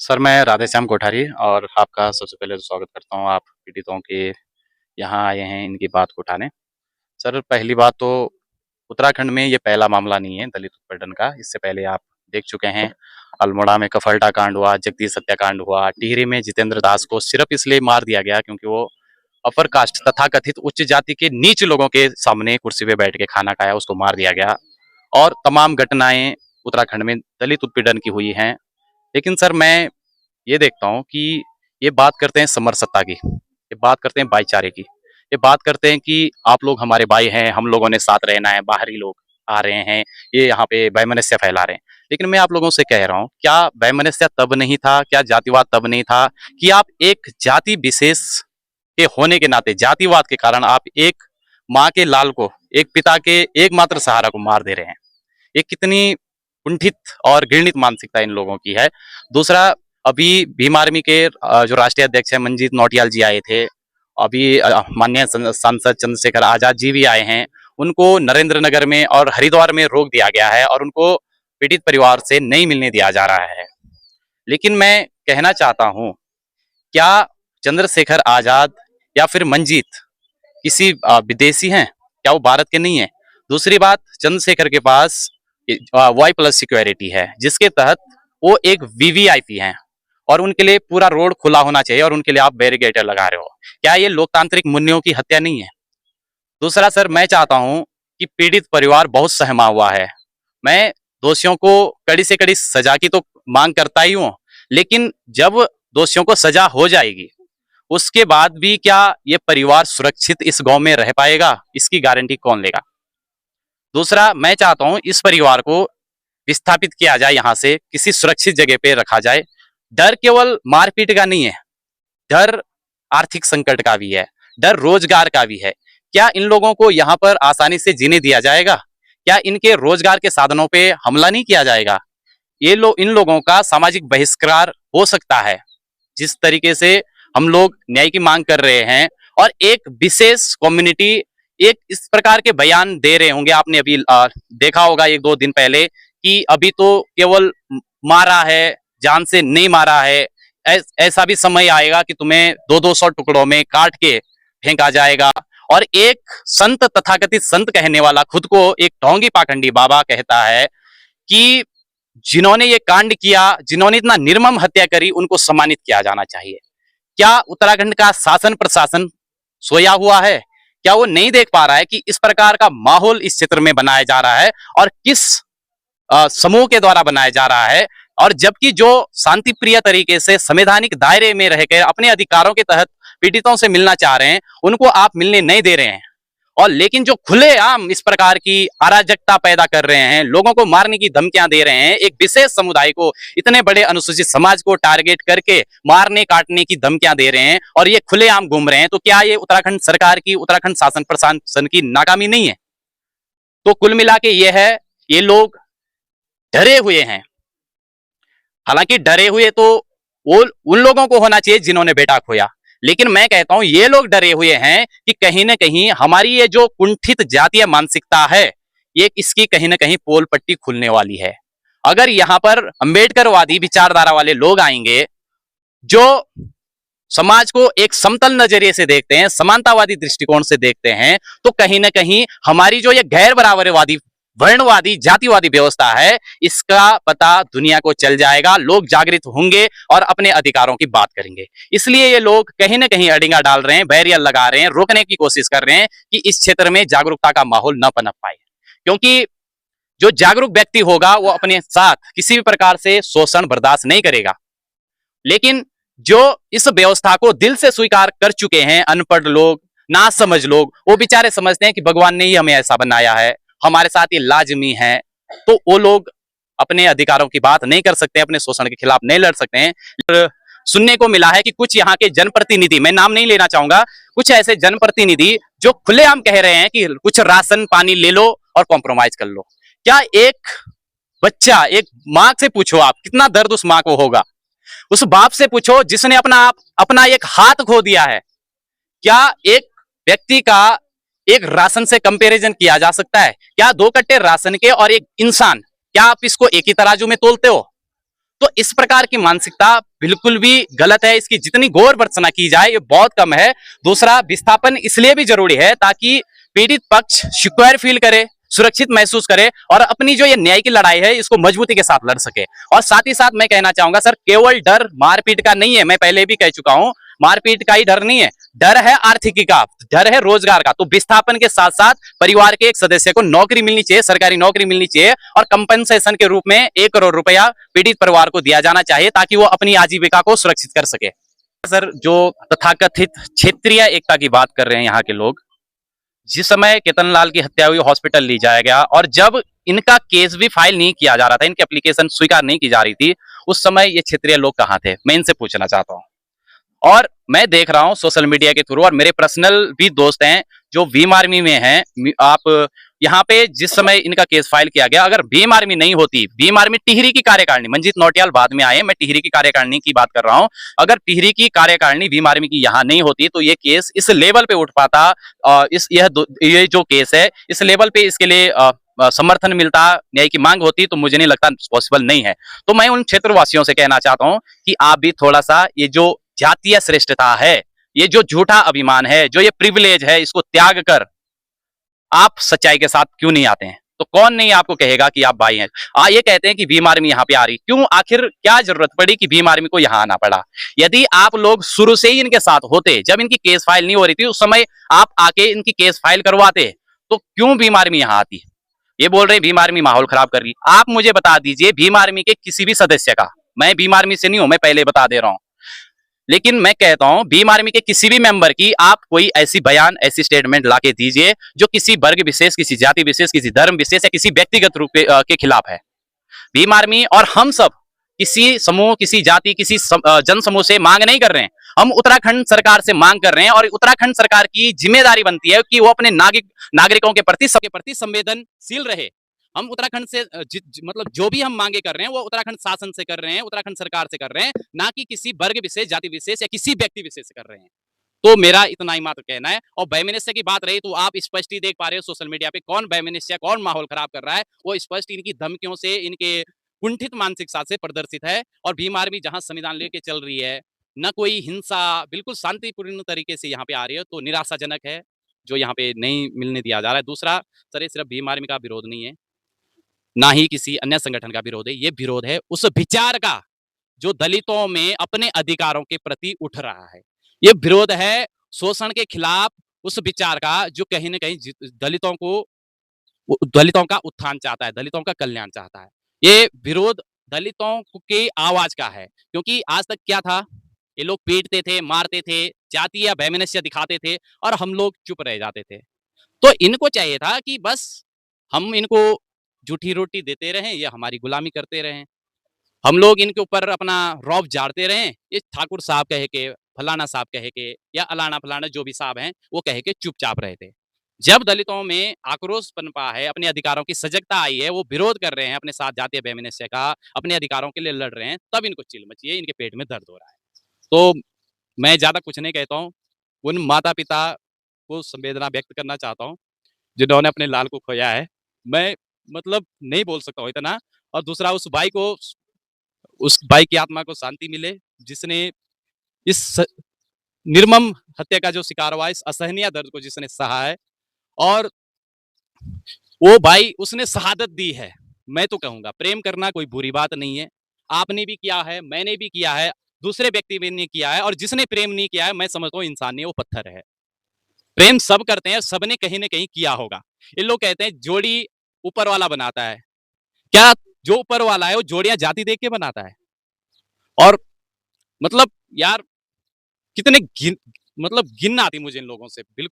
Sir, मैं राधेश्याम कोठारी और आपका सबसे पहले तो स्वागत करता हूँ। आप पीड़ितों के यहाँ आए हैं इनकी बात को उठाने। सर, पहली बात तो उत्तराखंड में ये पहला मामला नहीं है दलित उत्पीड़न का। इससे पहले आप देख चुके हैं, अल्मोड़ा में कफलटा कांड हुआ, जगदीश हत्याकांड हुआ, टिहरी में जितेंद्र दास को सिर्फ इसलिए मार दिया गया क्योंकि वो अपर कास्ट तथाकथित उच्च जाति के नीच लोगों के सामने कुर्सी पे बैठ के खाना खाया, उसको मार दिया गया। और तमाम घटनाएं उत्तराखंड में दलित उत्पीड़न की हुई हैं। लेकिन सर, मैं ये देखता हूँ कि ये बात करते हैं समरसता की, ये बात करते हैं भाईचारे की, ये बात करते हैं कि आप लोग हमारे भाई हैं, हम लोगों ने साथ रहना है, बाहरी लोग आ रहे हैं, ये यहाँ पे वैमनस्य फैला रहे हैं। लेकिन मैं आप लोगों से कह रहा हूँ, क्या वैमनस्य तब नहीं था, क्या जातिवाद तब नहीं था कि आप एक जाति विशेष के होने के नाते, जातिवाद के कारण आप एक माँ के लाल को, एक पिता के एकमात्र सहारा को मार दे रहे हैं। ये कितनी कुंठित और घृणित मानसिकता इन लोगों की है। दूसरा, अभी भीम आर्मी के जो राष्ट्रीय अध्यक्ष है मंजीत नौटियाल जी आए थे। अभी माननीय सांसद चंद्रशेखर आजाद जी भी आए हैं। उनको नरेंद्र नगर में और हरिद्वार में रोक दिया गया है और उनको पीड़ित परिवार से नहीं मिलने दिया जा रहा है। लेकिन मैं कहना चाहता हूं, क्या चंद्रशेखर आजाद या फिर मंजीत किसी विदेशी हैं? क्या वो भारत के नहीं है? दूसरी बात, चंद्रशेखर के पास वाई प्लस सिक्योरिटी है, जिसके तहत वो एक वीवीआईपी हैं और उनके लिए पूरा रोड खुला होना चाहिए और उनके लिए आप बैरिकेटर लगा रहे हो। क्या ये लोकतांत्रिक मूल्यों की हत्या नहीं है? दूसरा सर, मैं चाहता हूं कि पीड़ित परिवार बहुत सहमा हुआ है। मैं दोषियों को कड़ी से कड़ी सजा की तो मांग करता ही हूं, लेकिन जब दोषियों को सजा हो जाएगी उसके बाद भी क्या ये परिवार सुरक्षित इस गांव में रह पाएगा, इसकी गारंटी कौन लेगा? दूसरा, मैं चाहता हूं इस परिवार को विस्थापित किया जाए, यहां से किसी सुरक्षित जगह पे रखा जाए। डर केवल मारपीट का नहीं है, डर आर्थिक संकट का भी है, डर रोजगार का भी है। क्या इन लोगों को यहाँ पर आसानी से जीने दिया जाएगा? क्या इनके रोजगार के साधनों पे हमला नहीं किया जाएगा? इन लोगों का सामाजिक बहिष्कार हो सकता है। जिस तरीके से हम लोग न्याय की मांग कर रहे हैं और एक विशेष कम्युनिटी एक इस प्रकार के बयान दे रहे होंगे, आपने अभी देखा होगा एक दो दिन पहले कि अभी तो केवल मारा है, जान से नहीं मारा है। ऐसा भी समय आएगा कि तुम्हें 200-200 टुकड़ों में काट के फेंका जाएगा। और एक संत, तथाकथित संत कहने वाला खुद को एक ढोंगी पाखंडी बाबा कहता है कि जिन्होंने ये कांड किया, जिन्होंने इतना निर्मम हत्या करी, उनको सम्मानित किया जाना चाहिए। क्या उत्तराखंड का शासन प्रशासन सोया हुआ है? क्या वो नहीं देख पा रहा है कि इस प्रकार का माहौल इस क्षेत्र में बनाया जा रहा है और किस समूह के द्वारा बनाया जा रहा है? और जबकि जो शांति प्रिय तरीके से संवैधानिक दायरे में रहकर अपने अधिकारों के तहत पीड़ितों से मिलना चाह रहे हैं, उनको आप मिलने नहीं दे रहे हैं। और लेकिन जो खुलेआम इस प्रकार की अराजकता पैदा कर रहे हैं, लोगों को मारने की धमकियां दे रहे हैं, एक विशेष समुदाय को, इतने बड़े अनुसूचित समाज को टारगेट करके मारने काटने की धमकियां दे रहे हैं और ये खुलेआम घूम रहे हैं, तो क्या ये उत्तराखंड सरकार की, उत्तराखंड शासन प्रशासन की नाकामी नहीं है? तो कुल मिला के ये है, ये लोग डरे हुए हैं। हालांकि डरे हुए तो वो उन लोगों को होना चाहिए जिन्होंने बेटा खोया, लेकिन मैं कहता हूं ये लोग डरे हुए हैं कि कहीं ना कहीं हमारी ये जो कुंठित जातीय मानसिकता है, ये इसकी कहीं ना कहीं पोल पट्टी खुलने वाली है। अगर यहां पर अंबेडकरवादी विचारधारा वाले लोग आएंगे जो समाज को एक समतल नजरिए से देखते हैं, समानतावादी दृष्टिकोण से देखते हैं, तो कहीं ना कहीं हमारी जो ये गैर बराबरवादी, वर्णवादी, जातिवादी व्यवस्था है, इसका पता दुनिया को चल जाएगा। लोग जागृत होंगे और अपने अधिकारों की बात करेंगे। इसलिए ये लोग कहीं ना कहीं अड़िंगा डाल रहे हैं, बैरियर लगा रहे हैं, रोकने की कोशिश कर रहे हैं कि इस क्षेत्र में जागरूकता का माहौल न पनप पाए। क्योंकि जो जागरूक व्यक्ति होगा वो अपने साथ किसी भी प्रकार से शोषण बर्दाश्त नहीं करेगा। लेकिन जो इस व्यवस्था को दिल से स्वीकार कर चुके हैं, अनपढ़ लोग, नासमझ लोग, वो बेचारे समझते हैं कि भगवान ने ही हमें ऐसा बनाया है, हमारे साथ ये लाजमी है, तो वो लोग अपने अधिकारों की बात नहीं कर सकते, अपने शोषण के खिलाफ नहीं लड़ सकते हैं। सुनने को मिला है कि कुछ यहाँ के जनप्रतिनिधि, मैं नाम नहीं लेना चाहूंगा, कुछ ऐसे जनप्रतिनिधि जो खुलेआम कह रहे हैं कि कुछ राशन पानी ले लो और कॉम्प्रोमाइज कर लो। क्या एक बच्चा, एक माँ से पूछो आप, कितना दर्द उस माँ को होगा? उस बाप से पूछो जिसने अपना एक हाथ खो दिया है। क्या एक व्यक्ति का एक राशन से कंपैरिजन किया जा सकता है? क्या 2 कट्टे राशन के और एक इंसान, क्या आप इसको एक ही तराजू में तोलते हो? तो इस प्रकार की मानसिकता बिल्कुल भी गलत है। इसकी जितनी गौर वर्चना की जाए ये बहुत कम है। दूसरा, विस्थापन इसलिए भी जरूरी है ताकि पीड़ित पक्ष सिक्योर फील करे, सुरक्षित महसूस करे और अपनी जो ये न्याय की लड़ाई है इसको मजबूती के साथ लड़ सके। और साथ ही साथ मैं कहना चाहूंगा सर, केवल डर मारपीट का नहीं है, मैं पहले भी कह चुका हूं, मारपीट का ही डर नहीं है, डर है आर्थिकी का, डर है रोजगार का। तो विस्थापन के साथ साथ परिवार के एक सदस्य को नौकरी मिलनी चाहिए, सरकारी नौकरी मिलनी चाहिए और कंपनसेशन के रूप में 1 करोड़ रुपया पीड़ित परिवार को दिया जाना चाहिए ताकि वो अपनी आजीविका को सुरक्षित कर सके। सर, जो तथाकथित क्षेत्रीय एकता की बात कर रहे हैं यहाँ के लोग, जिस समय केतन लाल की हत्या हुई हॉस्पिटल ले जाया गया और जब इनका केस भी फाइल नहीं किया जा रहा था, इनकी एप्लीकेशन स्वीकार नहीं की जा रही थी, उस समय ये क्षेत्रीय लोग कहाँ थे, मैं इनसे पूछना चाहता हूँ। और मैं देख रहा हूँ सोशल मीडिया के थ्रू और मेरे पर्सनल भी दोस्त हैं जो भीम आर्मी में हैं। आप यहाँ पे जिस समय इनका केस फाइल किया गया, अगर भीम आर्मी नहीं होती, भीम आर्मी टिहरी की कार्यकारिणी, मंजीत नौटियाल बाद में आए, मैं टिहरी की कार्यकारिणी की बात कर रहा हूँ, अगर टिहरी की कार्यकारिणी भीम आर्मी की यहाँ नहीं होती तो ये केस इस लेवल पे उठ पाता। ये जो केस है इस लेवल पे इसके लिए समर्थन मिलता, न्याय की मांग होती, तो मुझे नहीं लगता पॉसिबल नहीं है। तो मैं उन क्षेत्रवासियों से कहना चाहता हूँ कि आप भी थोड़ा सा ये जो जातीय श्रेष्ठता है, ये जो झूठा अभिमान है, जो ये प्रिविलेज है, इसको त्याग कर आप सच्चाई के साथ क्यों नहीं आते हैं? तो कौन नहीं आपको कहेगा कि आप भाई हैं? ये कहते हैं कि भीम आर्मी यहाँ पे आ रही, क्यों, आखिर क्या जरूरत पड़ी कि भीम आर्मी को यहाँ आना पड़ा? यदि आप लोग शुरू से ही इनके साथ होते, जब इनकी केस फाइल नहीं हो रही थी उस समय आप आके इनकी केस फाइल करवाते, तो क्यों भीम आर्मी यहाँ आती? ये बोल रहे हैं भीम आर्मी माहौल खराब कर रही। आप मुझे बता दीजिए भीम आर्मी के किसी भी सदस्य का, मैं भीम आर्मी से नहीं हूं, मैं पहले बता दे रहा हूं, लेकिन मैं कहता हूं भीम आर्मी के किसी भी मेंबर की आप कोई ऐसी बयान, ऐसी स्टेटमेंट लाके दीजिए जो किसी वर्ग विशेष, किसी जाति विशेष, किसी धर्म विशेष या किसी व्यक्तिगत रूप के खिलाफ है। भीम आर्मी और हम सब किसी समूह, किसी जाति, किसी जन समूह से मांग नहीं कर रहे हैं, हम उत्तराखंड सरकार से मांग कर रहे हैं और उत्तराखंड सरकार की जिम्मेदारी बनती है कि वो अपने नागरिकों के प्रति, सबके प्रति संवेदनशील रहे। हम उत्तराखंड से मतलब जो भी हम मांगे कर रहे हैं वो उत्तराखंड शासन से कर रहे हैं, उत्तराखंड सरकार से कर रहे हैं, ना कि किसी वर्ग विशेष, जाति विशेष या किसी व्यक्ति विशेष से कर रहे हैं। तो मेरा इतना ही मात्र कहना है। और वैमनस्य की बात रही तो आप स्पष्ट ही देख पा रहे हो सोशल मीडिया पे कौन वैमनस्य, कौन माहौल खराब कर रहा है, वो स्पष्ट इनकी धमकियों से, इनके कुंठित मानसिकता से प्रदर्शित है। और भीम आर्मी जहां संविधान लेके चल रही है, न कोई हिंसा, बिल्कुल शांतिपूर्ण तरीके से यहाँ पे आ रही है, तो निराशाजनक है जो यहाँ पे नहीं मिलने दिया जा रहा है। दूसरा, सर, ये सिर्फ भीम आर्मी का विरोध नहीं है, ना ही किसी अन्य संगठन का विरोध है, ये विरोध है उस विचार का जो दलितों में अपने अधिकारों के प्रति उठ रहा है। ये विरोध है शोषण के खिलाफ उस विचार का जो कहीं ना कहीं दलितों का उत्थान चाहता है, दलितों का कल्याण चाहता है। ये विरोध दलितों की आवाज का है, क्योंकि आज तक क्या था, ये लोग पीटते थे, मारते थे, जातीय वैमनस्य दिखाते थे और हम लोग चुप रह जाते थे। तो इनको चाहिए था कि बस हम इनको जूठी रोटी देते रहें या हमारी गुलामी करते रहें, हम लोग इनके ऊपर अपना रौब झाड़ते रहें। ये ठाकुर साहब कहे के, फलाना साहब कहे के या अलाना फलाना जो भी साहब हैं वो कहे के चुपचाप रहे थे। जब दलितों में आक्रोश पनपा है, अपने अधिकारों की सजगता आई है, वो विरोध कर रहे हैं अपने साथ जातीय वैमनस्य का, अपने अधिकारों के लिए लड़ रहे हैं, तब इनको चिल मची है, इनके पेट में दर्द हो रहा है। तो मैं ज्यादा कुछ नहीं कहता हूँ, उन माता पिता को संवेदना व्यक्त करना चाहता हूँ जिन्होंने अपने लाल को खोया है। मैं मतलब नहीं बोल सकता हूँ इतना। और दूसरा, उस भाई की आत्मा को शांति मिले जिसने इस निर्मम हत्या का जो शिकार हुआ, इस असहनीय दर्द को जिसने सहा है, और वो भाई उसने शहादत दी है। मैं तो कहूंगा प्रेम करना कोई बुरी बात नहीं है, आपने भी किया है, मैंने भी किया है, दूसरे व्यक्ति भी ने किया है, और जिसने प्रेम नहीं किया है मैं समझता हूँ इंसान नहीं, वो पत्थर है। प्रेम सब करते हैं, सबने कहीं ना कहीं किया होगा। ये लोग कहते हैं जोड़ी ऊपर वाला बनाता है, क्या जो ऊपर वाला है वो जोड़ियां जाति देख के बनाता है? और मतलब यार, कितने मतलब गिन आती मुझे इन लोगों से, बिल्कुल